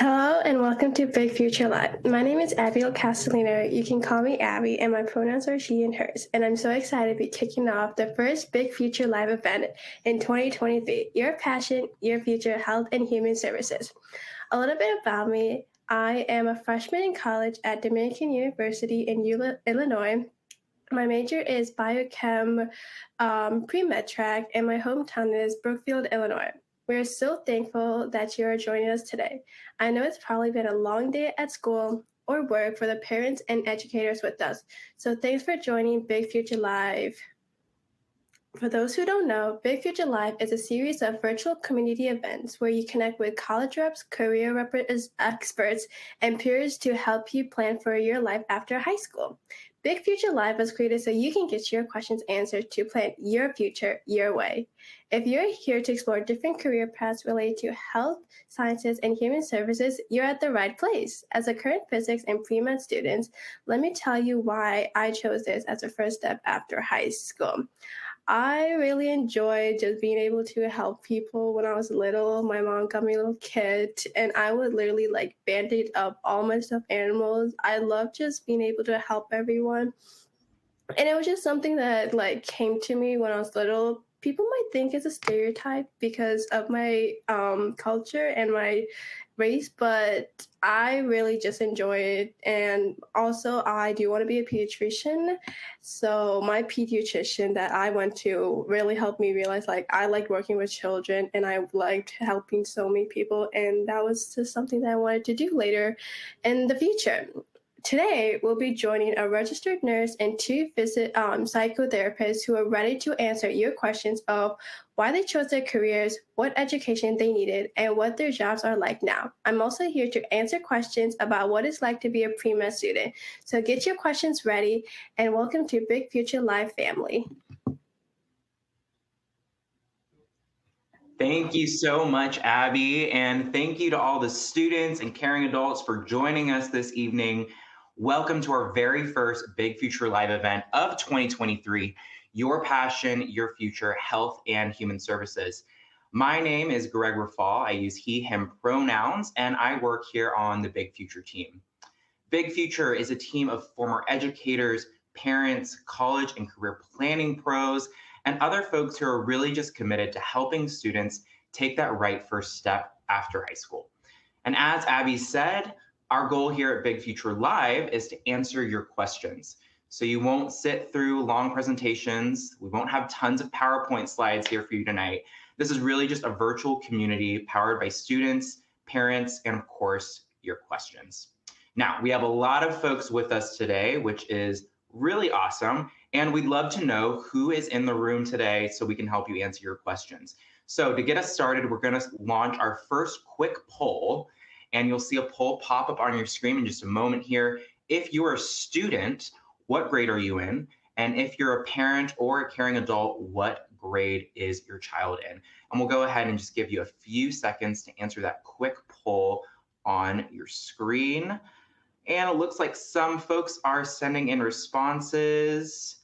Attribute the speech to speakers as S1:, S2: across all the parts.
S1: Hello and welcome to Big Future Live. My name is Abigail Castellino. You can call me Abby, and my pronouns are she and hers. And I'm so excited to be kicking off the first Big Future Live event in 2023. Your passion, your future, health and human services. A little bit about me. I am a freshman in college at Dominican University in Illinois. My major is biochem pre-med track, and my hometown is Brookfield, Illinois. We're so thankful that you are joining us today. I know it's probably been a long day at school or work for the parents and educators with us. So thanks for joining Big Future Live. For those who don't know, Big Future Live is a series of virtual community events where you connect with college reps, career experts, and peers to help you plan for your life after high school. Big Future Live was created so you can get your questions answered to plan your future your way. If you're here to explore different career paths related to health, sciences, and human services, you're at the right place. As a current physics and pre-med student, let me tell you why I chose this as a first step after high school. I really enjoyed just being able to help people when I was little. My mom got me a little kit, and I would literally like band-aid up all my stuffed animals. I love just being able to help everyone. And it was just something that like came to me when I was little. People might think it's a stereotype because of my culture and my race, but I really just enjoy it. And also, I do want to be a pediatrician. So my pediatrician that I went to really helped me realize like I liked working with children and I liked helping so many people. And that was just something that I wanted to do later in the future. Today, we'll be joining a registered nurse and two psychotherapists who are ready to answer your questions of why they chose their careers, what education they needed, and what their jobs are like now. I'm also here to answer questions about what it's like to be a pre-med student. So get your questions ready, and welcome to Big Future Live family.
S2: Thank you so much, Abby, and thank you to all the students and caring adults for joining us this evening. Welcome to our very first Big Future Live event of 2023, Your Passion, Your Future, Health and Human Services. My name is Greg Rafal. I use he, him pronouns, and I work here on the Big Future team. Big Future is a team of former educators, parents, college and career planning pros, and other folks who are really just committed to helping students take that right first step after high school. And as Abby said, our goal here at Big Future Live is to answer your questions. So you won't sit through long presentations. We won't have tons of PowerPoint slides here for you tonight. This is really just a virtual community powered by students, parents, and of course, your questions. Now, we have a lot of folks with us today, which is really awesome. And we'd love to know who is in the room today so we can help you answer your questions. So to get us started, we're going to launch our first quick poll. And you'll see a poll pop up on your screen in just a moment here. If you're a student, what grade are you in? And if you're a parent or a caring adult, what grade is your child in? And we'll go ahead and just give you a few seconds to answer that quick poll on your screen. And it looks like some folks are sending in responses.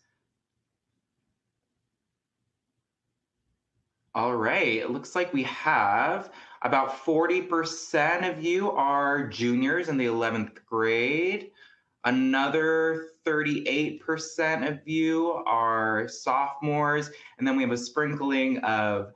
S2: All right, it looks like we have about 40% of you are juniors in the 11th grade. Another 38% of you are sophomores. And then we have a sprinkling of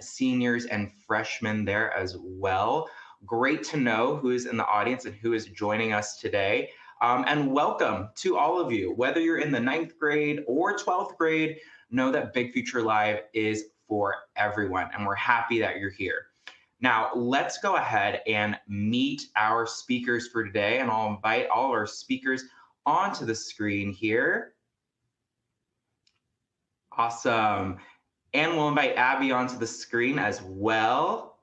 S2: seniors and freshmen there as well. Great to know who is in the audience and who is joining us today. And welcome to all of you. Whether you're in the 9th grade or 12th grade, know that Big Future Live is for everyone, and we're happy that you're here. Now, let's go ahead and meet our speakers for today, and I'll invite all our speakers onto the screen here. Awesome. And we'll invite Abby onto the screen as well.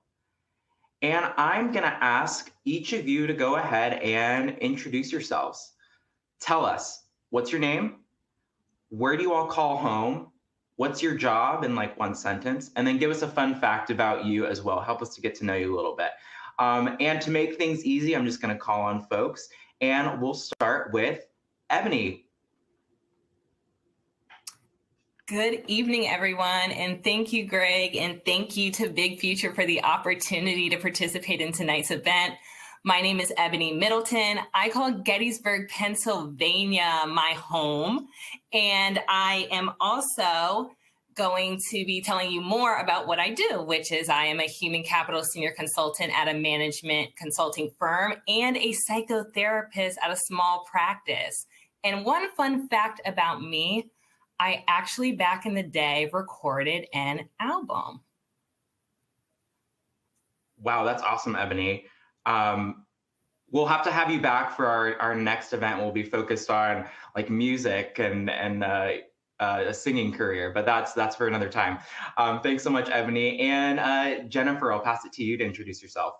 S2: And I'm going to ask each of you to go ahead and introduce yourselves. Tell us, what's your name? Where do you all call home? What's your job in like one sentence? And then give us a fun fact about you as well. Help us to get to know you a little bit. And to make things easy, I'm just going to call on folks. And we'll start with Ebony.
S3: Good evening, everyone, and thank you, Greg, and thank you to Big Future for the opportunity to participate in tonight's event. My name is Ebony Middleton. I call Gettysburg, Pennsylvania my home, and I am also going to be telling you more about what I do, which is I am a human capital senior consultant at a management consulting firm and a psychotherapist at a small practice. And one fun fact about me, I actually back in the day recorded an album.
S2: Wow, that's awesome, Ebony. We'll have to have you back for our next event. We'll be focused on like music and a singing career, but that's for another time. Thanks so much, Ebony. And Jennifer, I'll pass it to you to introduce yourself.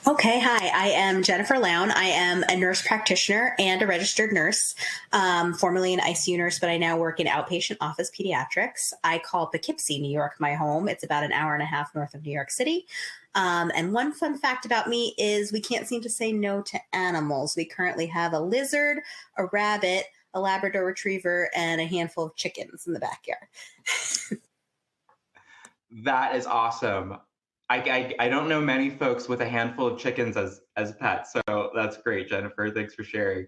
S4: Okay, hi, I am Jennifer Lown. I am a nurse practitioner and a registered nurse, formerly an ICU nurse, but I now work in outpatient office pediatrics. I call Poughkeepsie, New York, my home. It's about an hour and a half north of New York City. And one fun fact about me is we can't seem to say no to animals. We currently have a lizard, a rabbit, a Labrador retriever, and a handful of chickens in the backyard.
S2: That is awesome. I don't know many folks with a handful of chickens as pets, so that's great, Jennifer. Thanks for sharing.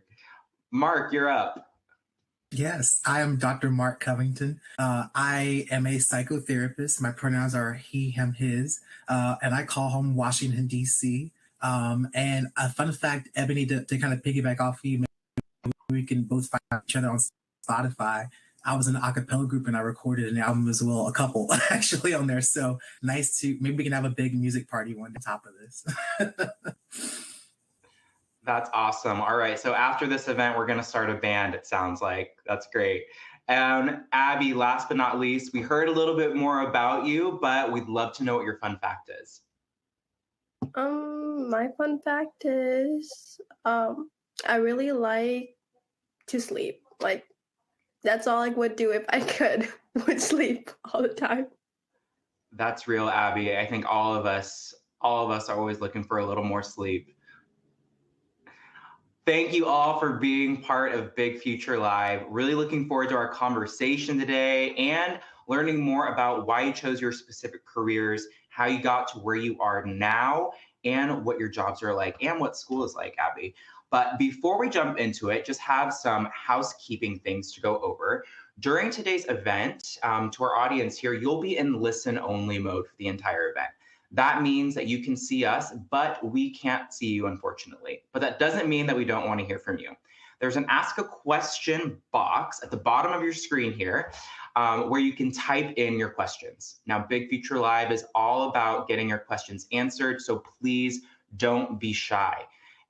S2: Mark, you're up.
S5: Yes, I am Dr. Mark Covington. I am a psychotherapist. My pronouns are he, him, his, and I call home Washington, D.C. And a fun fact, Ebony, to kind of piggyback off of you, we can both find each other on Spotify. I was in an a cappella group and I recorded an album as well, a couple actually on there. So nice to, maybe we can have a big music party one on top of this.
S2: That's awesome. All right. So after this event, we're going to start a band, it sounds like. That's great. And Abby, last but not least, we heard a little bit more about you, but we'd love to know what your fun fact is.
S1: My fun fact is I really like to sleep. Like, that's all I would do if I could, would sleep all the time.
S2: That's real, Abby. I think all of us are always looking for a little more sleep. Thank you all for being part of Big Future Live. Really looking forward to our conversation today and learning more about why you chose your specific careers, how you got to where you are now, and what your jobs are like and what school is like, Abby. But before we jump into it, just have some housekeeping things to go over. During today's event, to our audience here, you'll be in listen-only mode for the entire event. That means that you can see us, but we can't see you, unfortunately. But that doesn't mean that we don't want to hear from you. There's an Ask a Question box at the bottom of your screen here where you can type in your questions. Now, Big Future Live is all about getting your questions answered, so please don't be shy.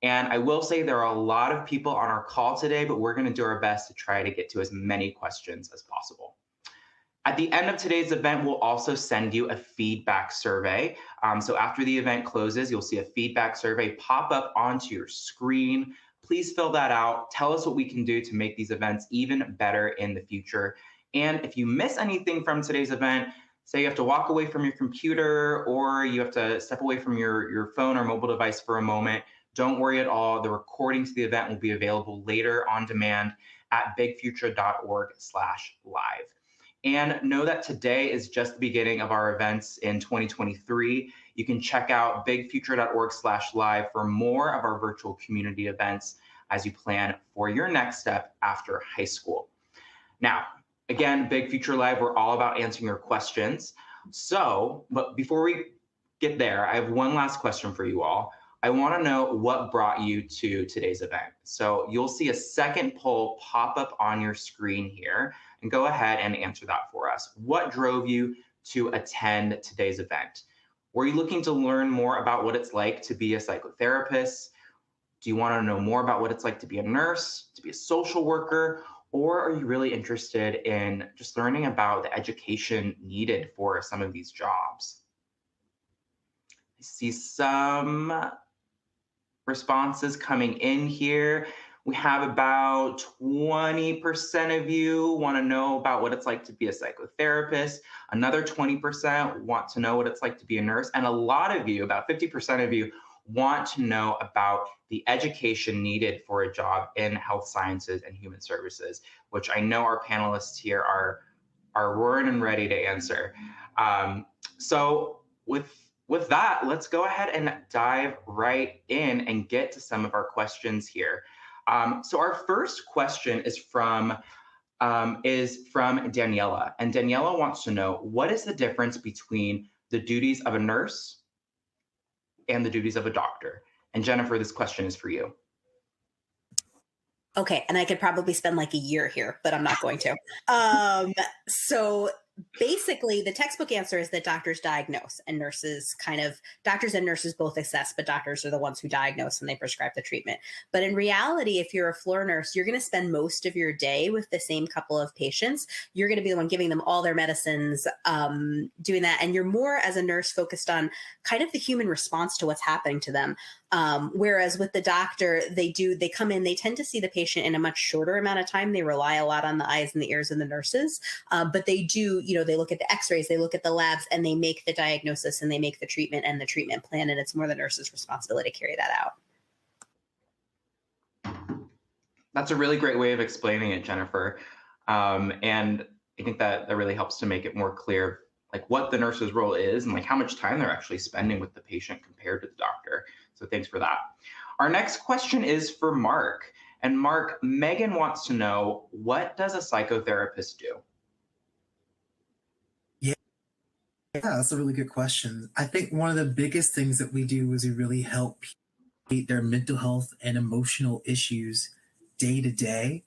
S2: And I will say there are a lot of people on our call today, but we're going to do our best to try to get to as many questions as possible. At the end of today's event, we'll also send you a feedback survey. So after the event closes, you'll see a feedback survey pop up onto your screen. Please fill that out. Tell us what we can do to make these events even better in the future. And if you miss anything from today's event, say you have to walk away from your computer or you have to step away from your phone or mobile device for a moment, don't worry at all. The recording to the event will be available later on demand at bigfuture.org/live. And know that today is just the beginning of our events in 2023. You can check out bigfuture.org/live for more of our virtual community events as you plan for your next step after high school. Now, again, Big Future Live, we're all about answering your questions. But before we get there, I have one last question for you all. I want to know what brought you to today's event. So you'll see a second poll pop up on your screen here, and go ahead and answer that for us. What drove you to attend today's event? Were you looking to learn more about what it's like to be a psychotherapist? Do you want to know more about what it's like to be a nurse, to be a social worker? Or are you really interested in just learning about the education needed for some of these jobs? I see some responses coming in here. We have about 20% of you want to know about what it's like to be a psychotherapist. Another 20% want to know what it's like to be a nurse. And a lot of you, about 50% of you, want to know about the education needed for a job in health sciences and human services, which I know our panelists here are are roaring and ready to answer. So with that, let's go ahead and dive right in and get to some of our questions here. So our first question is from Daniela, and Daniela wants to know, what is the difference between the duties of a nurse and the duties of a doctor? And Jennifer, this question is for you.
S4: Okay, and I could probably spend like a year here, but I'm not going to. So basically, the textbook answer is that doctors diagnose and doctors and nurses both assess, but doctors are the ones who diagnose and they prescribe the treatment. But in reality, if you're a floor nurse, you're going to spend most of your day with the same couple of patients. You're going to be the one giving them all their medicines, doing that. And you're more, as a nurse, focused on kind of the human response to what's happening to them. Whereas with the doctor, they come in, they tend to see the patient in a much shorter amount of time. They rely a lot on the eyes and the ears and the nurses, but they do, they look at the x-rays, they look at the labs, and they make the diagnosis and they make the treatment and the treatment plan. And it's more the nurse's responsibility to carry that out.
S2: That's a really great way of explaining it, Jennifer. And I think that really helps to make it more clear, like what the nurse's role is and like how much time they're actually spending with the patient compared to the doctor. So thanks for that. Our next question is for Mark. And Mark, Megan wants to know, what does a psychotherapist do?
S5: Yeah, that's a really good question. I think one of the biggest things that we do is we really help people meet their mental health and emotional issues day to day,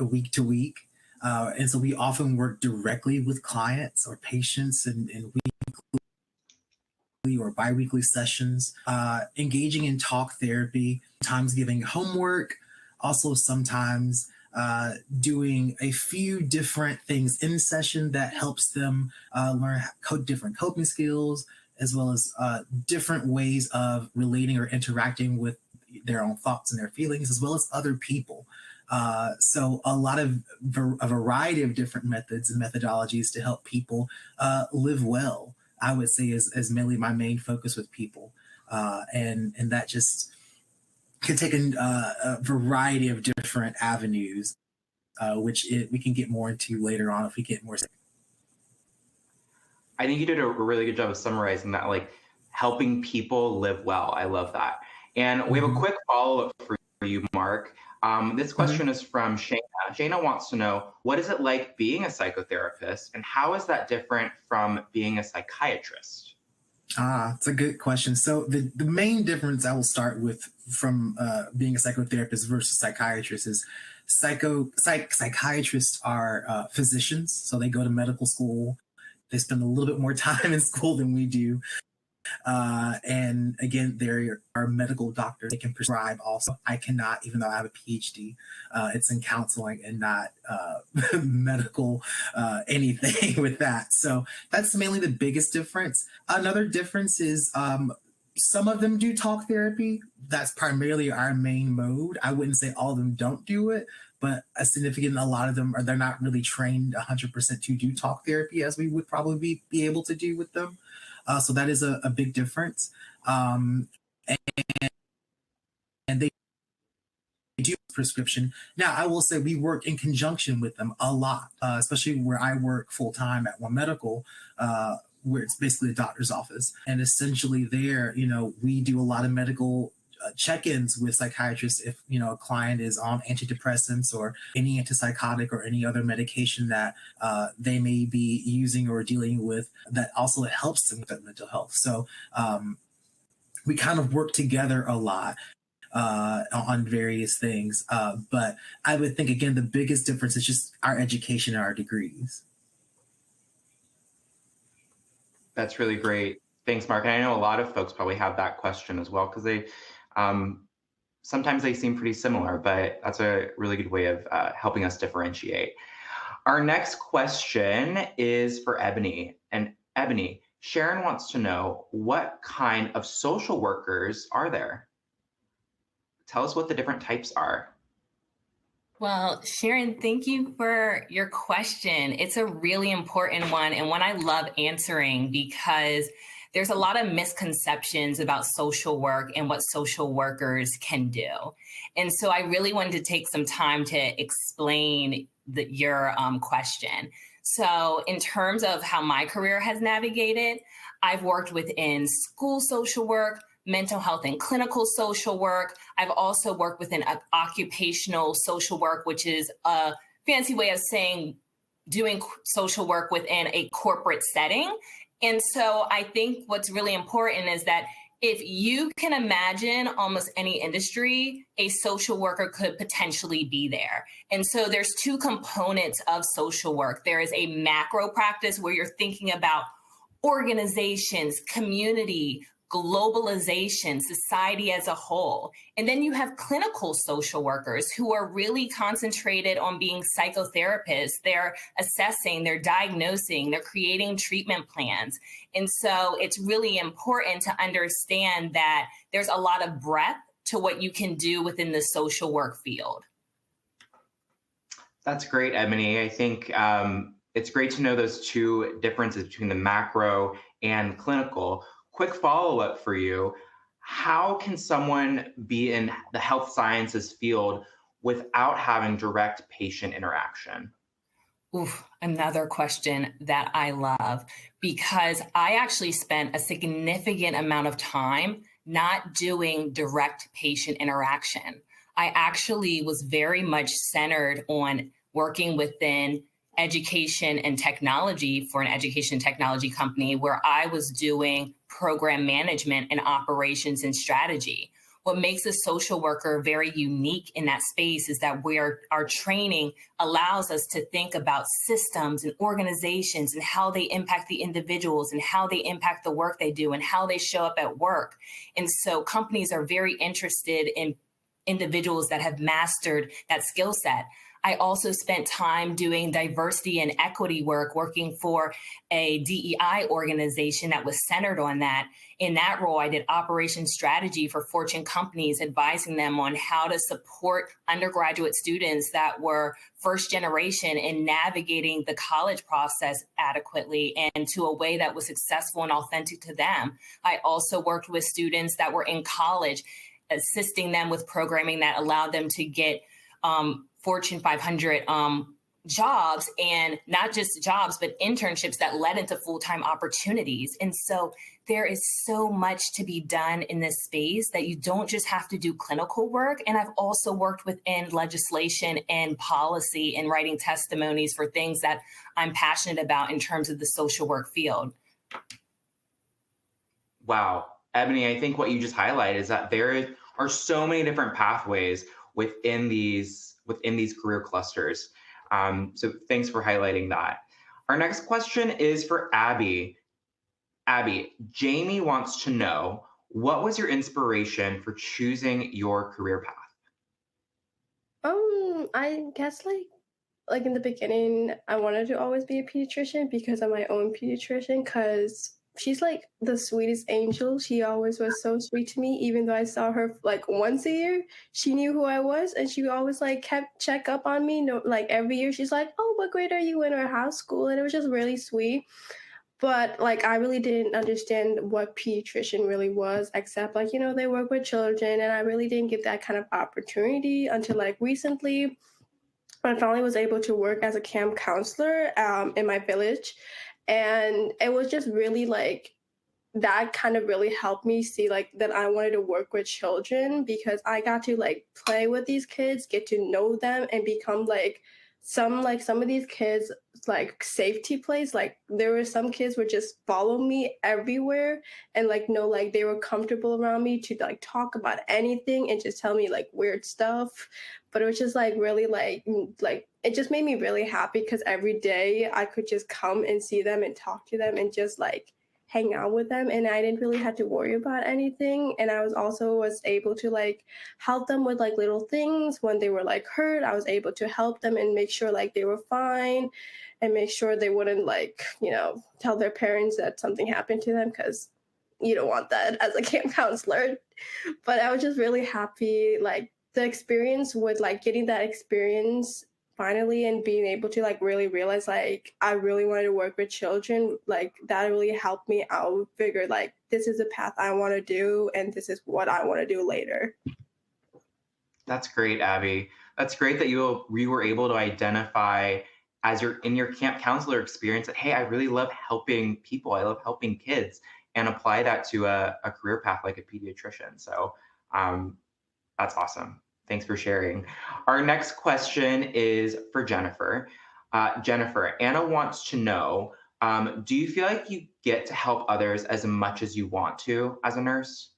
S5: week to week. And so we often work directly with clients or patients and weekly or biweekly sessions, engaging in talk therapy, sometimes giving homework, also sometimes doing a few different things in session that helps them learn different coping skills, as well as different ways of relating or interacting with their own thoughts and their feelings, as well as other people. So a lot of a variety of different methods and methodologies to help people live well, I would say is mainly my main focus with people. And that just can take a variety of different avenues, which we can get more into later on if we get more.
S2: I think you did a really good job of summarizing that, like helping people live well. I love that. And we have a quick follow-up for you, Mark. This question is from Shayna. Shayna wants to know, what is it like being a psychotherapist, and how is that different from being a psychiatrist?
S5: It's a good question. So the main difference I will start with from being a psychotherapist versus psychiatrist is psychiatrists are physicians. So they go to medical school. They spend a little bit more time in school than we do. And again, there are medical doctors. They can prescribe also. I cannot, even though I have a PhD. It's in counseling and not medical anything with that. So that's mainly the biggest difference. Another difference is some of them do talk therapy. That's primarily our main mode. I wouldn't say all of them don't do it, but a lot of them they're not really trained 100% to do talk therapy as we would probably be able to do with them. So that is a big difference. And they do prescription. Now, I will say we work in conjunction with them a lot, especially where I work full time at One Medical, where it's basically a doctor's office. And essentially there, we do a lot of medical check-ins with psychiatrists if a client is on antidepressants or any antipsychotic or any other medication that they may be using or dealing with that also helps them with their mental health. So we kind of work together a lot on various things, but I would think again the biggest difference is just our education and our degrees.
S2: That's really great. Thanks, Mark. And I know a lot of folks probably have that question as well, because they sometimes they seem pretty similar, but that's a really good way of helping us differentiate. Our next question is for Ebony. And Ebony, Sharon wants to know, what kind of social workers are there? Tell us what the different types are.
S3: Well, Sharon, thank you for your question. It's a really important one and one I love answering because there's a lot of misconceptions about social work and what social workers can do. And so I really wanted to take some time to explain your question. So in terms of how my career has navigated, I've worked within school social work, mental health and clinical social work. I've also worked within occupational social work, which is a fancy way of saying doing social work within a corporate setting. And so I think what's really important is that if you can imagine almost any industry, a social worker could potentially be there. And so there's two components of social work. There is a macro practice where you're thinking about organizations, community, globalization, society as a whole. And then you have clinical social workers who are really concentrated on being psychotherapists. They're assessing, they're diagnosing, they're creating treatment plans. And so it's really important to understand that there's a lot of breadth to what you can do within the social work field.
S2: That's great, Ebony. I think it's great to know those two differences between the macro and clinical. Quick follow-up for you. How can someone be in the health sciences field without having direct patient interaction?
S3: Oof, another question that I love, because I actually spent a significant amount of time not doing direct patient interaction. I actually was very much centered on working within education and technology for an education technology company where I was doing program management and operations and strategy. What makes a social worker very unique in that space is that our training allows us to think about systems and organizations and how they impact the individuals and how they impact the work they do and how they show up at work. And so companies are very interested in individuals that have mastered that skill set. I also spent time doing diversity and equity work, working for a DEI organization that was centered on that. In that role, I did operations strategy for Fortune companies, advising them on how to support undergraduate students that were first generation in navigating the college process adequately and to a way that was successful and authentic to them. I also worked with students that were in college, assisting them with programming that allowed them to get Fortune 500 jobs, and not just jobs, but internships that led into full-time opportunities. And so there is so much to be done in this space that you don't just have to do clinical work. And I've also worked within legislation and policy and writing testimonies for things that I'm passionate about in terms of the social work field.
S2: Wow. Ebony, I think what you just highlighted is that there are so many different pathways within these career clusters. So thanks for highlighting that. Our next question is for Abby. Abby, Jamie wants to know, what was your inspiration for choosing your career path?
S1: I guess like in the beginning, I wanted to always be a pediatrician because I'm my own pediatrician, because she's like the sweetest angel. She always was so sweet to me, even though I saw her like once a year. She knew who I was, and she always like kept check up on me. No, like every year she's like, "Oh, what grade are you in, or how's school?" And it was just really sweet. But like I really didn't understand what pediatrician really was, except like, you know, they work with children, and I really didn't get that kind of opportunity until like recently. I finally was able to work as a camp counselor in my village. And it was just really like, that kind of really helped me see like that I wanted to work with children, because I got to like play with these kids, get to know them, and become like some of these kids like safety place. Like there were some kids would just follow me everywhere, and like no, like they were comfortable around me to like talk about anything and just tell me like weird stuff. But it was just like really like it just made me really happy, because every day I could just come and see them and talk to them and just like hang out with them, and I didn't really have to worry about anything. And I was able to like help them with like little things when they were like hurt. I was able to help them and make sure like they were fine, and make sure they wouldn't like, you know, tell their parents that something happened to them, because you don't want that as a camp counselor. But I was just really happy, like the experience with like getting that experience finally, and being able to like really realize like I really wanted to work with children, like that really helped me out figure like this is the path I want to do and this is what I want to do later.
S2: That's great, Abby. That's great that you were able to identify as you're in your camp counselor experience that, hey, I really love helping people. I love helping kids, and apply that to a career path like a pediatrician. So that's awesome. Thanks for sharing. Our next question is for Jennifer. Jennifer, Anna wants to know, do you feel like you get to help others as much as you want to as a nurse?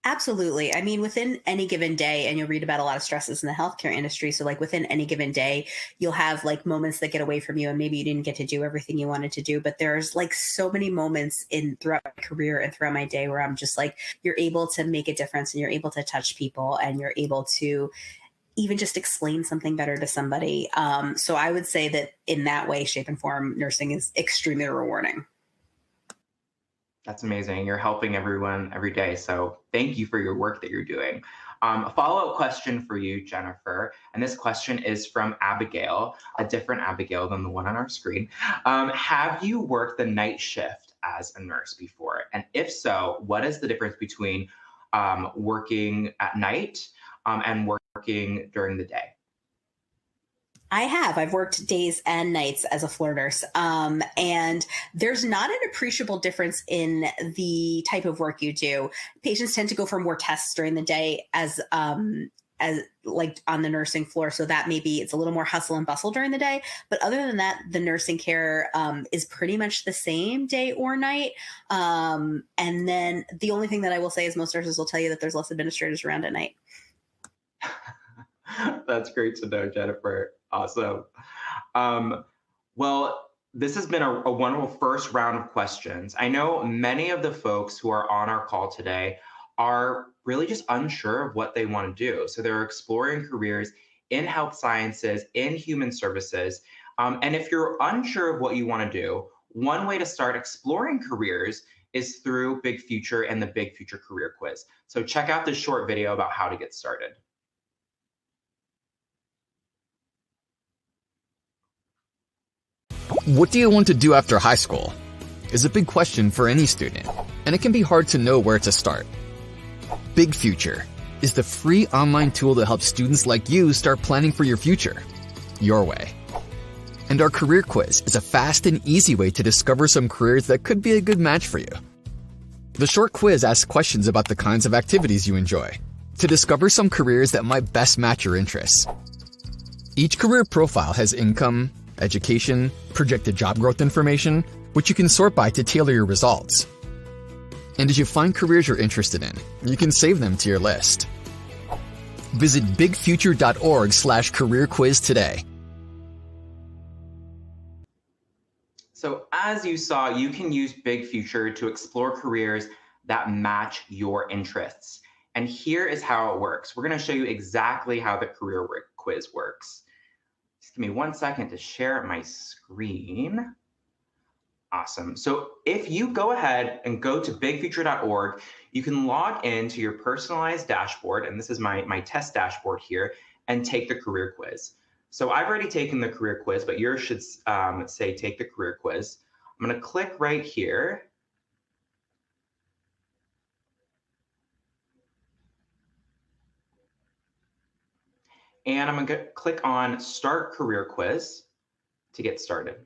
S4: Absolutely. I mean, within any given day, and you'll read about a lot of stresses in the healthcare industry. So, like within any given day, you'll have like moments that get away from you, and maybe you didn't get to do everything you wanted to do. But there's like so many moments throughout my career and throughout my day where I'm just like, you're able to make a difference, and you're able to touch people, and you're able to even just explain something better to somebody. So, I would say that in that way, shape, and form, nursing is extremely rewarding.
S2: That's amazing. You're helping everyone every day. So thank you for your work that you're doing. A follow-up question for you, Jennifer. And this question is from Abigail, a different Abigail than the one on our screen. Have you worked the night shift as a nurse before? And if so, what is the difference between working at night and working during the day?
S4: I have. I've worked days and nights as a floor nurse. And there's not an appreciable difference in the type of work you do. Patients tend to go for more tests during the day as like on the nursing floor. So that maybe it's a little more hustle and bustle during the day. But other than that, the nursing care is pretty much the same day or night. And then the only thing that I will say is most nurses will tell you that there's less administrators around at night.
S2: That's great to know, Jennifer. Awesome. Well, this has been a wonderful first round of questions. I know many of the folks who are on our call today are really just unsure of what they want to do. So they're exploring careers in health sciences, in human services. And if you're unsure of what you want to do, one way to start exploring careers is through Big Future and the Big Future Career Quiz. So check out this short video about how to get started.
S6: What do you want to do after high school? Is a big question for any student, and it can be hard to know where to start. Big Future is the free online tool that helps students like you start planning for your future, your way. And our career quiz is a fast and easy way to discover some careers that could be a good match for you. The short quiz asks questions about the kinds of activities you enjoy to discover some careers that might best match your interests. Each career profile has income, education, projected job growth information, which you can sort by to tailor your results. And as you find careers you're interested in, you can save them to your list. Visit bigfuture.org/career quiz today.
S2: So as you saw, you can use Big Future to explore careers that match your interests. And here is how it works. We're going to show you exactly how the career quiz works. Just give me 1 second to share my screen. Awesome. So if you go ahead and go to bigfuture.org, you can log into your personalized dashboard, and this is my test dashboard here, and take the career quiz. So I've already taken the career quiz, but yours should say take the career quiz. I'm going to click right here. And I'm going to click on Start Career Quiz to get started.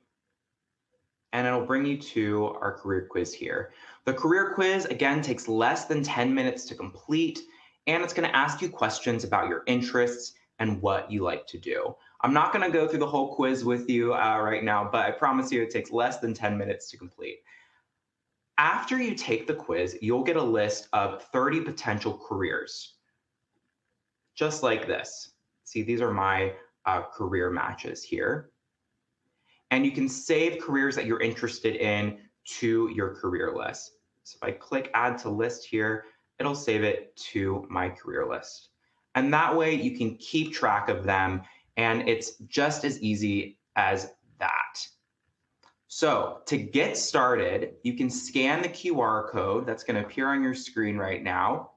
S2: And it'll bring you to our career quiz here. The career quiz, again, takes less than 10 minutes to complete, and it's going to ask you questions about your interests and what you like to do. I'm not going to go through the whole quiz with you right now, but I promise you it takes less than 10 minutes to complete. After you take the quiz, you'll get a list of 30 potential careers, just like this. See, these are my career matches here. And you can save careers that you're interested in to your career list. So if I click Add to List here, it'll save it to my career list. And that way you can keep track of them, and it's just as easy as that. So to get started, you can scan the QR code that's going to appear on your screen right now.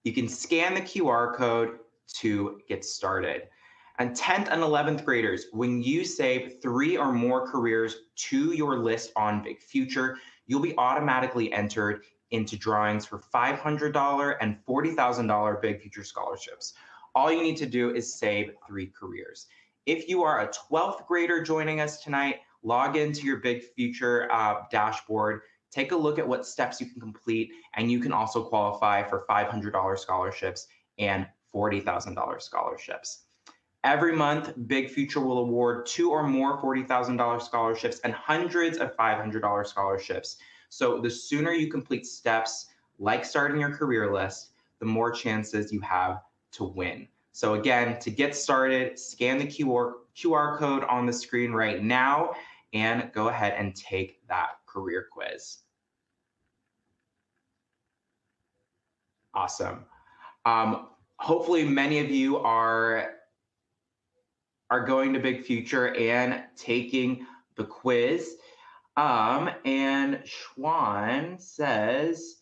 S2: You can scan the QR code, to get started. And 10th and 11th graders, when you save 3 or more careers to your list on Big Future, you'll be automatically entered into drawings for $500 and $40,000 Big Future scholarships. All you need to do is save 3 careers. If you are a 12th grader joining us tonight, log into your Big Future dashboard, take a look at what steps you can complete, and you can also qualify for $500 scholarships and $40,000 scholarships. Every month, Big Future will award 2 or more $40,000 scholarships and hundreds of $500 scholarships. So the sooner you complete steps like starting your career list, the more chances you have to win. So again, to get started, scan the QR code on the screen right now and go ahead and take that career quiz. Awesome. Hopefully many of you are going to Big Future and taking the quiz. And Schwan says,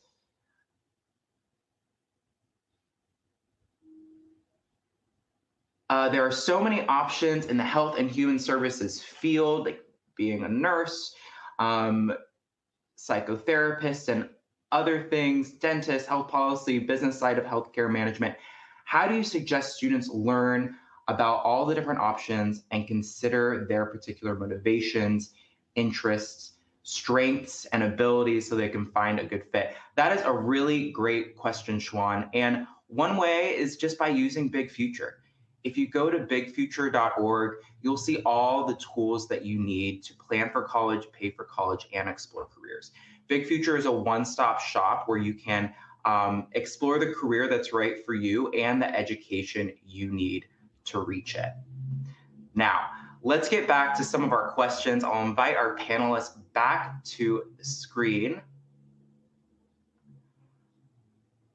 S2: there are so many options in the health and human services field, like being a nurse, psychotherapist, and other things, dentist, health policy, business side of healthcare management. How do you suggest students learn about all the different options and consider their particular motivations, interests, strengths, and abilities so they can find a good fit? That is a really great question, Schwan. And one way is just by using Big Future. If you go to bigfuture.org, you'll see all the tools that you need to plan for college, pay for college, and explore careers. Big Future is a one-stop shop where you can explore the career that's right for you and the education you need to reach it. Now, let's get back to some of our questions. I'll invite our panelists back to the screen.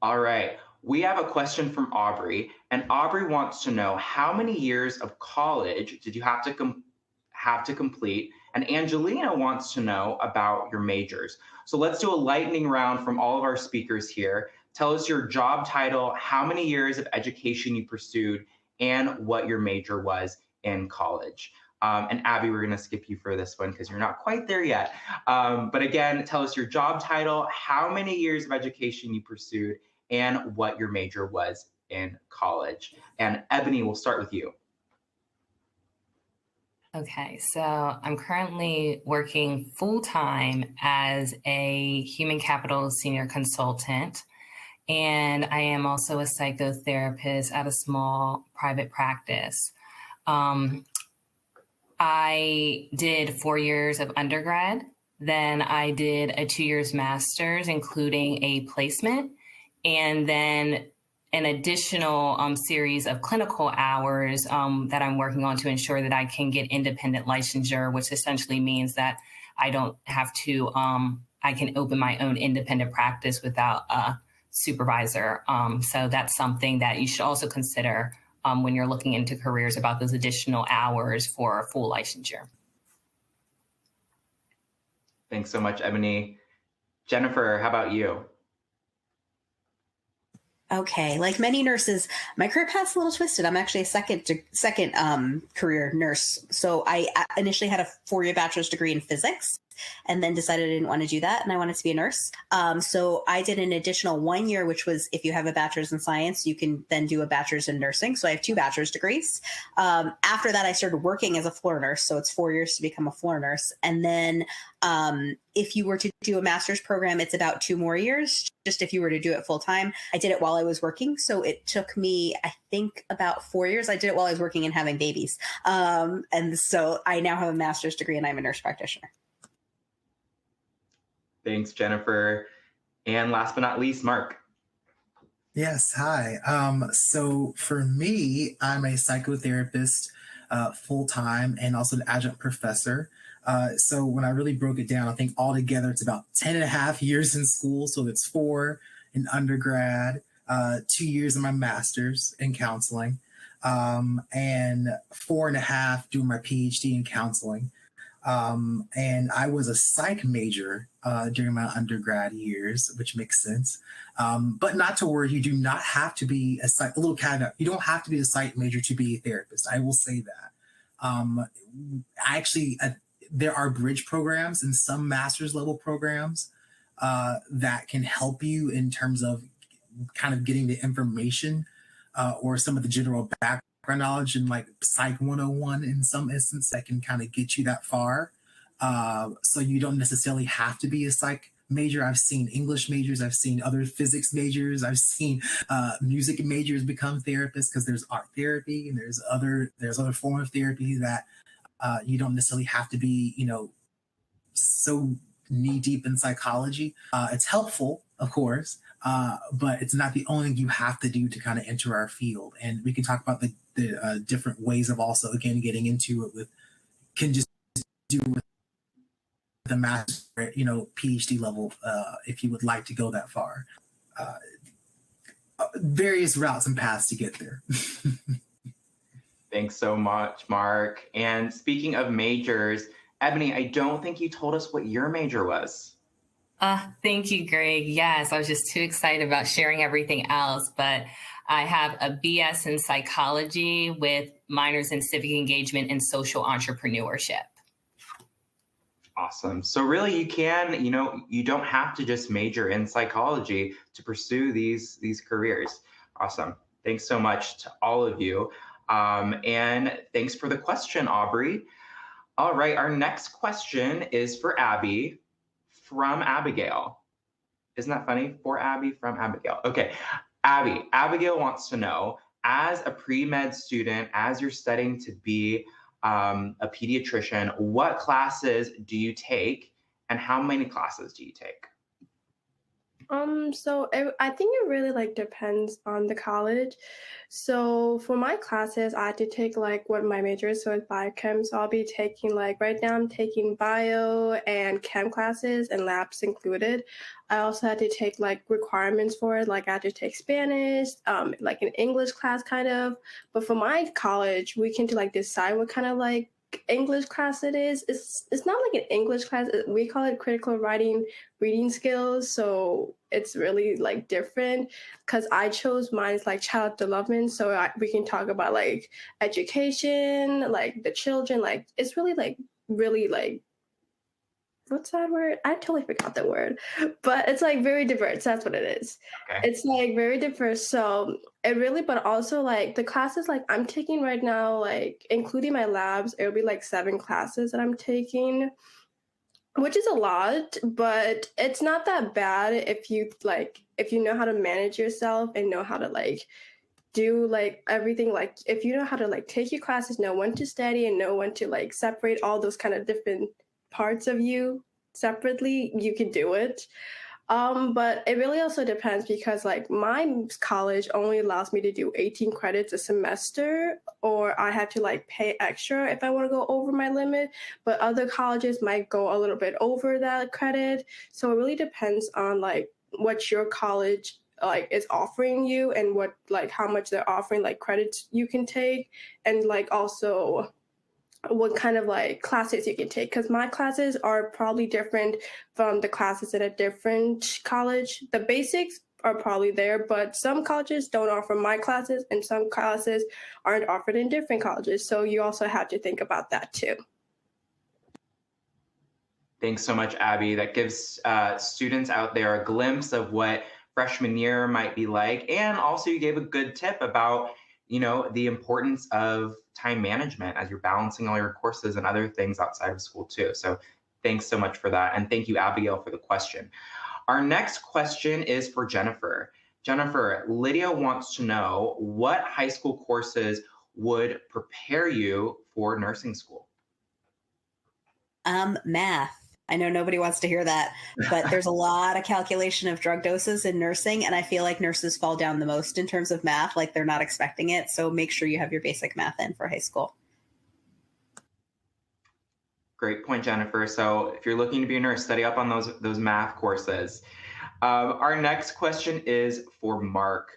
S2: All right, we have a question from Aubrey, and Aubrey wants to know how many years of college did you have to complete? And Angelina wants to know about your majors. So let's do a lightning round from all of our speakers here. Tell us your job title, how many years of education you pursued, and what your major was in college. And Abby, we're gonna skip you for this one because you're not quite there yet. But again, tell us your job title, how many years of education you pursued, and what your major was in college. And Ebony, we'll start with you.
S3: Okay, so I'm currently working full-time as a human capital senior consultant, and I am also a psychotherapist at a small private practice. I did 4 years of undergrad, then I did a 2 years master's, including a placement, and then an additional series of clinical hours that I'm working on to ensure that I can get independent licensure, which essentially means that I don't have to, I can open my own independent practice without a supervisor. So that's something that you should also consider when you're looking into careers, about those additional hours for full licensure.
S2: Thanks so much, Ebony. Jennifer, how about you?
S4: Okay, like many nurses, my career path's a little twisted. I'm actually a second career nurse. So I initially had a 4-year bachelor's degree in physics, and then decided I didn't want to do that and I wanted to be a nurse. So I did an additional 1 year, which was, if you have a bachelor's in science, you can then do a bachelor's in nursing. So I have 2 bachelor's degrees. After that, I started working as a floor nurse. So it's 4 years to become a floor nurse. And then if you were to do a master's program, it's about 2 more years, just if you were to do it full time. I did it while I was working. So it took me, I think, about 4 years. I did it while I was working and having babies. And so I now have a master's degree and I'm a nurse practitioner.
S2: Thanks, Jennifer. And last but not least, Mark.
S5: Yes, hi. So for me, I'm a psychotherapist full-time and also an adjunct professor. So when I really broke it down, I think altogether it's about 10 and a half years in school. So that's 4 in undergrad, 2 years in my master's in counseling, and 4.5 doing my PhD in counseling. And I was a psych major during my undergrad years, which makes sense. But not to worry, you do not have to be a little caveat, you don't have to be a psych major to be a therapist. I will say that. There are bridge programs and some master's level programs that can help you in terms of kind of getting the information or some of the general background knowledge in like Psych 101 in some instance that can kind of get you that far. So you don't necessarily have to be a psych major. I've seen English majors, I've seen other physics majors, I've seen music majors become therapists because there's art therapy and there's other form of therapy that you don't necessarily have to be, so knee deep in psychology. It's helpful, of course, but it's not the only thing you have to do to kind of enter our field. And we can talk about the different ways of also, again, getting into it can just do with the master, PhD level, if you would like to go that far. Various routes and paths to get there.
S2: Thanks so much, Mark. And speaking of majors, Ebony, I don't think you told us what your major was.
S3: Thank you, Greg. Yes, I was just too excited about sharing everything else, but I have a BS in psychology with minors in civic engagement and social entrepreneurship.
S2: Awesome. So really you can, you don't have to just major in psychology to pursue these careers. Awesome. Thanks so much to all of you. And thanks for the question, Aubrey. All right, our next question is for Abby from Abigail. Isn't that funny? For Abby from Abigail. Okay, Abby. Abigail wants to know, as a pre-med student, as you're studying to be a pediatrician, what classes do you take and how many classes do you take?
S1: I think it really depends on the college. So for my classes, I had to take what my major is, so it's biochem. So I'll be taking right now I'm taking bio and chem classes and labs included. I also had to take requirements for it, I had to take Spanish, an English class kind of. But for my college, we can decide what kind of English class it is. It's not like an English class. We call it critical writing reading skills. So it's really different because I chose mine is child development. So we can talk about education, the children. It's really really what's that word? I totally forgot the word, but it's very diverse. That's what it is. Okay. It's very diverse. So it really, but also the classes I'm taking right now, including my labs, it'll be 7 classes that I'm taking, which is a lot, but it's not that bad if you know how to manage yourself and know how to do everything, if you know how to take your classes, know when to study and know when to separate all those kind of different parts of you separately, you can do it. But it really also depends because my college only allows me to do 18 credits a semester, or I have to pay extra if I want to go over my limit. But other colleges might go a little bit over that credit. So it really depends on what your college is offering you and what how much they're offering credits you can take, and also what kind of classes you can take, because my classes are probably different from the classes at a different college. The basics are probably there, but some colleges don't offer my classes and some classes aren't offered in different colleges. So you also have to think about that too.
S2: Thanks so much, Abby. That gives students out there a glimpse of what freshman year might be like. And also you gave a good tip about the importance of time management as you're balancing all your courses and other things outside of school too. So thanks so much for that. And thank you, Abigail, for the question. Our next question is for Jennifer. Jennifer, Lydia wants to know what high school courses would prepare you for nursing school?
S4: Math. I know nobody wants to hear that, but there's a lot of calculation of drug doses in nursing. And I feel like nurses fall down the most in terms of math, they're not expecting it. So make sure you have your basic math in for high school.
S2: Great point, Jennifer. So if you're looking to be a nurse, study up on those math courses. Our next question is for Mark.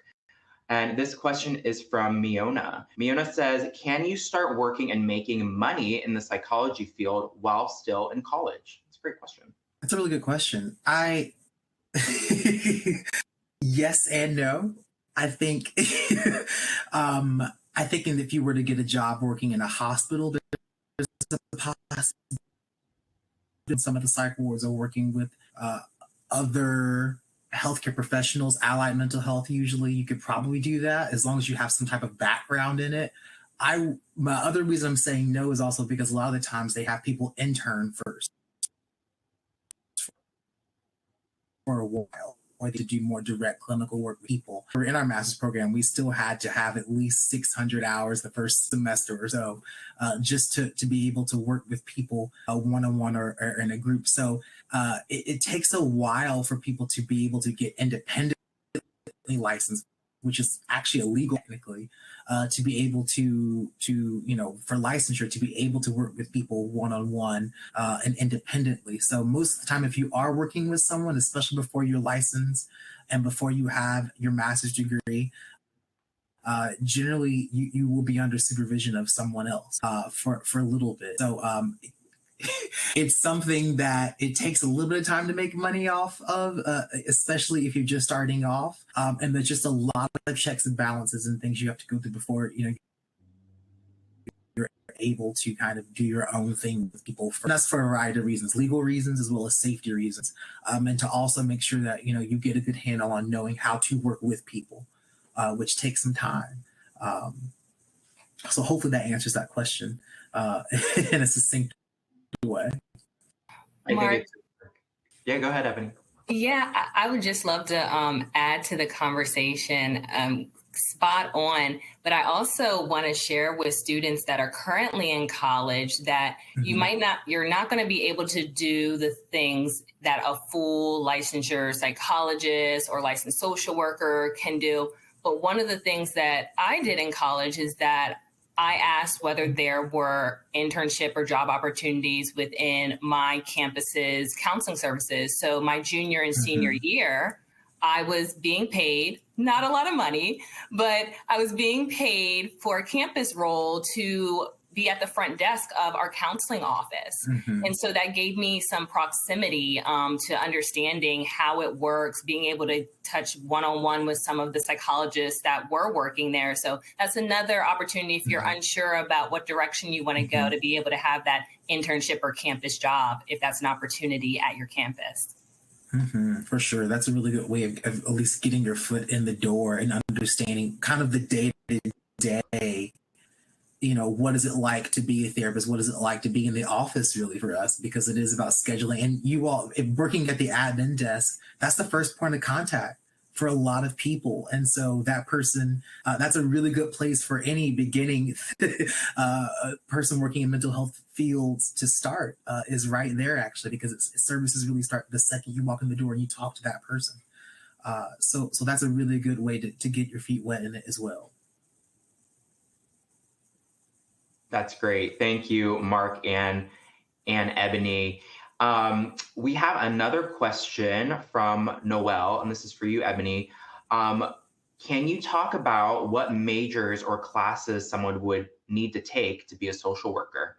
S2: And this question is from Miona. Miona says, can you start working and making money in the psychology field while still in college? It's a great question.
S5: That's a really good question. Yes and no. I think I think if you were to get a job working in a hospital, there's a possibility some of the psych wards are working with other healthcare professionals, allied mental health. Usually, you could probably do that as long as you have some type of background in it. My other reason I'm saying no is also because a lot of the times they have people intern first for a while, or to do more direct clinical work with people. In our master's program, we still had to have at least 600 hours the first semester or so, just to be able to work with people one-on-one or in a group. So it takes a while for people to be able to get independently licensed, which is actually illegal technically, to be able to for licensure, to be able to work with people one-on-one and independently. So most of the time, if you are working with someone, especially before you're licensed and before you have your master's degree, generally you will be under supervision of someone else for a little bit. So it's something that it takes a little bit of time to make money off of, especially if you're just starting off. And there's just a lot of checks and balances and things you have to go through before you're able to kind of do your own thing with people. And that's for a variety of reasons, legal reasons as well as safety reasons, and to also make sure that you get a good handle on knowing how to work with people, which takes some time. So hopefully that answers that question in a succinct way.
S3: Mark,
S2: Yeah, go ahead, Ebony.
S3: Yeah, I would just love to add to the conversation. Spot on. But I also want to share with students that are currently in college that you're not going to be able to do the things that a full licensure psychologist or licensed social worker can do. But one of the things that I did in college is that I asked whether there were internship or job opportunities within my campus's counseling services. So my junior and senior year, I was being paid, not a lot of money, but I was being paid for a campus role to be at the front desk of our counseling office. And so that gave me some proximity to understanding how it works, being able to touch one-on-one with some of the psychologists that were working there. So that's another opportunity if you're unsure about what direction you want to go, to be able to have that internship or campus job, if that's an opportunity at your campus.
S5: For sure. That's a really good way of at least getting your foot in the door and understanding kind of the day-to-day, what is it like to be a therapist? What is it like to be in the office, really, for us? Because it is about scheduling. And you all, if working at the admin desk, that's the first point of contact for a lot of people. And so that person, that's a really good place for any beginning person working in mental health fields to start, is right there, actually, because services really start the second you walk in the door and you talk to that person. So that's a really good way to get your feet wet in it as well.
S2: That's great. Thank you, Mark and Ebony. We have another question from Noelle, and this is for you, Ebony. Can you talk about what majors or classes someone would need to take to be a social worker?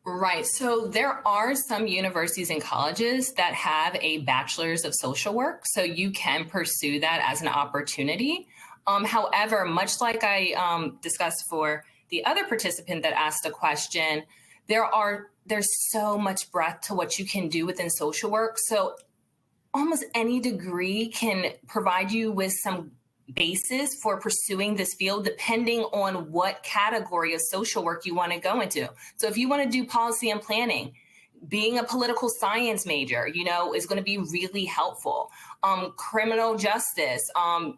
S3: Right. So there are some universities and colleges that have a bachelor's of social work. So you can pursue that as an opportunity. However, much like I discussed for the other participant that asked a question, there's so much breadth to what you can do within social work. So almost any degree can provide you with some basis for pursuing this field, depending on what category of social work you want to go into. So if you want to do policy and planning, being a political science major, is going to be really helpful. Criminal justice,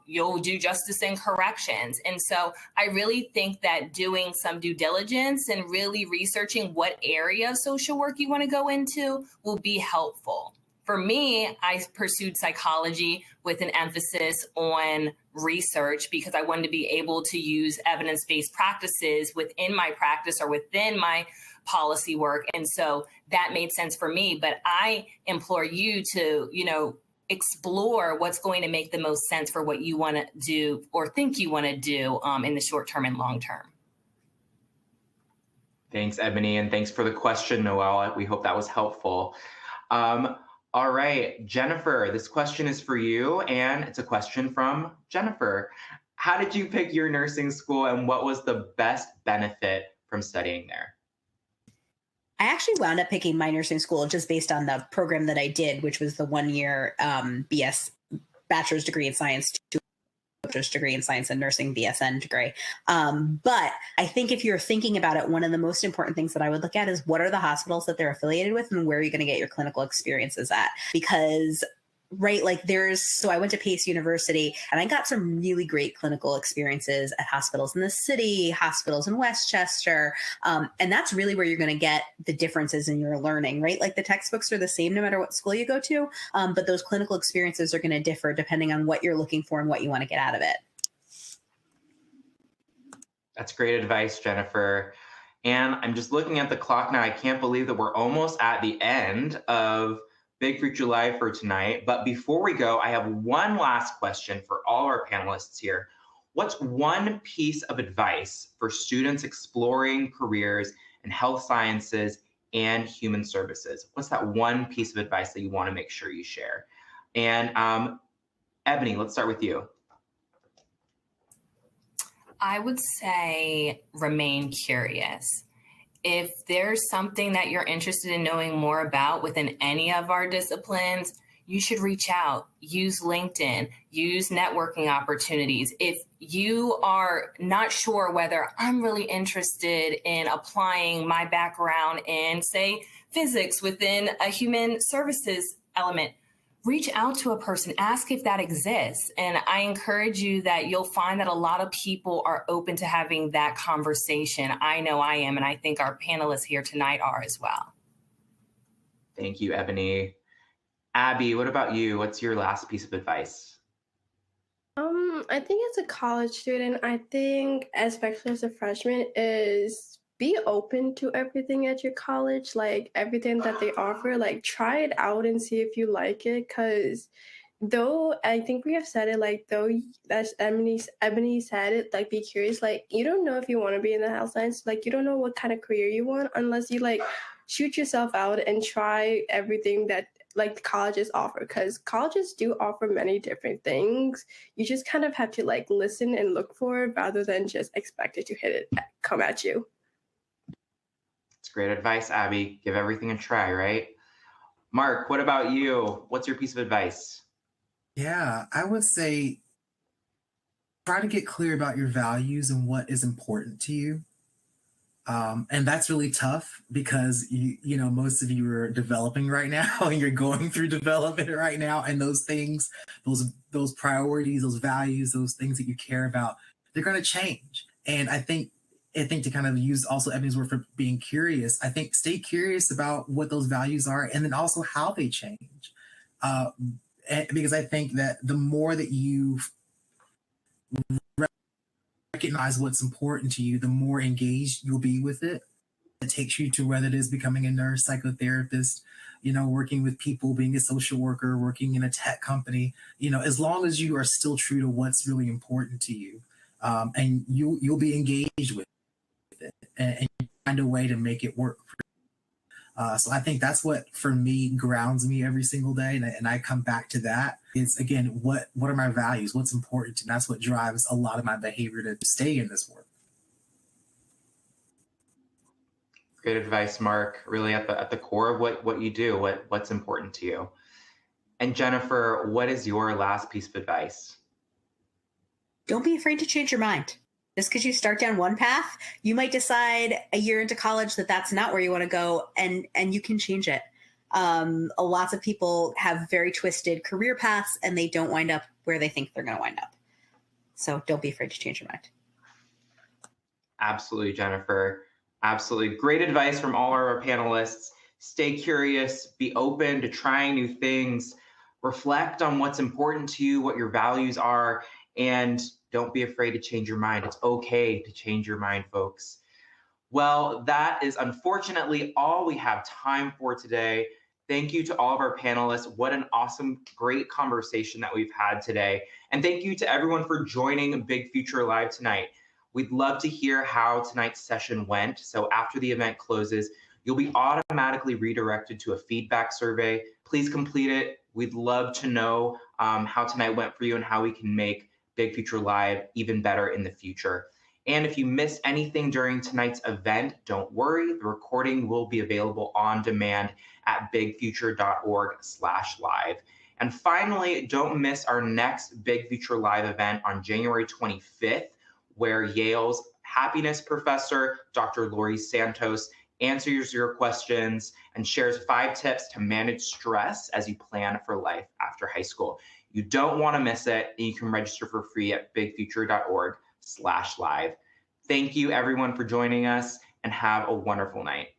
S3: you'll do justice and corrections. And so I really think that doing some due diligence and really researching what area of social work you want to go into will be helpful. For me, I pursued psychology with an emphasis on research because I wanted to be able to use evidence-based practices within my practice or within my policy work. And so that made sense for me. But I implore you to, explore what's going to make the most sense for what you want to do or think you want to do in the short term and long term.
S2: Thanks, Ebony, and thanks for the question, Noelle. We hope that was helpful. All right, Jennifer, this question is for you, and it's a question from Jennifer. How did you pick your nursing school, and what was the best benefit from studying there?
S4: I actually wound up picking my nursing school just based on the program that I did, which was the 1-year BS bachelor's degree in science, bachelor's degree in science and nursing, BSN degree. But I think if you're thinking about it, one of the most important things that I would look at is what are the hospitals that they're affiliated with and where are you going to get your clinical experiences at? Because right, like so I went to Pace University and I got some really great clinical experiences at hospitals in the city, hospitals in Westchester. And that's really where you're going to get the differences in your learning, right? Like the textbooks are the same no matter what school you go to, but those clinical experiences are going to differ depending on what you're looking for and what you want to get out of it.
S2: That's great advice, Jennifer. And I'm just looking at the clock now. I can't believe that we're almost at the end of Big Future Live for tonight. But before we go, I have one last question for all our panelists here. What's one piece of advice for students exploring careers in health sciences and human services? What's that one piece of advice that you want to make sure you share? And Ebony, let's start with you.
S3: I would say remain curious. If there's something that you're interested in knowing more about within any of our disciplines, you should reach out, use LinkedIn, use networking opportunities. If you are not sure whether I'm really interested in applying my background in, say, physics within a human services element, reach out to a person, ask if that exists. And I encourage you that you'll find that a lot of people are open to having that conversation. I know I am, and I think our panelists here tonight are as well.
S2: Thank you, Ebony. Abby, what about you? What's your last piece of advice?
S1: I think as a college student, I think especially as a freshman is be open to everything at your college, like everything that they offer, like try it out and see if you like it. Cause though I think we have said it, like though as Ebony said it, like be curious, like you don't know if you want to be in the health science, like you don't know what kind of career you want unless you like shoot yourself out and try everything that like the colleges offer, because colleges do offer many different things. You just kind of have to like listen and look for it rather than just expect it to come at you.
S2: It's great advice, Abby. Give everything a try, right? Mark, what about you? What's your piece of advice?
S5: Yeah, I would say try to get clear about your values and what is important to you. And that's really tough because you know most of you are developing right now and you're going through development right now, and those things, those priorities, those values, those things that you care about, they're going to change. And I think to kind of use also Ebony's word for being curious, I think stay curious about what those values are and then also how they change. Because I think that the more that you recognize what's important to you, the more engaged you'll be with it. It takes you to whether it is becoming a nurse, psychotherapist, you know, working with people, being a social worker, working in a tech company, you know, as long as you are still true to what's really important to you, and you'll be engaged with it and find a way to make it work. So I think that's what, for me, grounds me every single day. And I come back to that. It's, again, what are my values? What's important? And that's what drives a lot of my behavior to stay in this work.
S2: Great advice, Mark. Really at the core of what you do, what's important to you. And Jennifer, what is your last piece of advice?
S4: Don't be afraid to change your mind. Just because you start down one path, you might decide a year into college that that's not where you want to go, and you can change it. Lots of people have very twisted career paths, and they don't wind up where they think they're going to wind up. So don't be afraid to change your mind.
S2: Absolutely, Jennifer. Absolutely. Great advice from all our panelists. Stay curious, be open to trying new things, reflect on what's important to you, what your values are, and don't be afraid to change your mind. It's okay to change your mind, folks. Well, that is unfortunately all we have time for today. Thank you to all of our panelists. What an awesome, great conversation that we've had today. And thank you to everyone for joining Big Future Live tonight. We'd love to hear how tonight's session went. So after the event closes, you'll be automatically redirected to a feedback survey. Please complete it. We'd love to know how tonight went for you and how we can make Big Future Live even better in the future. And if you missed anything during tonight's event, don't worry. The recording will be available on demand at bigfuture.org/live. And finally, don't miss our next Big Future Live event on January 25th, where Yale's happiness professor, Dr. Laurie Santos, answers your questions and shares 5 tips to manage stress as you plan for life after high school. You don't want to miss it, and you can register for free at bigfuture.org/live. Thank you everyone for joining us, and have a wonderful night.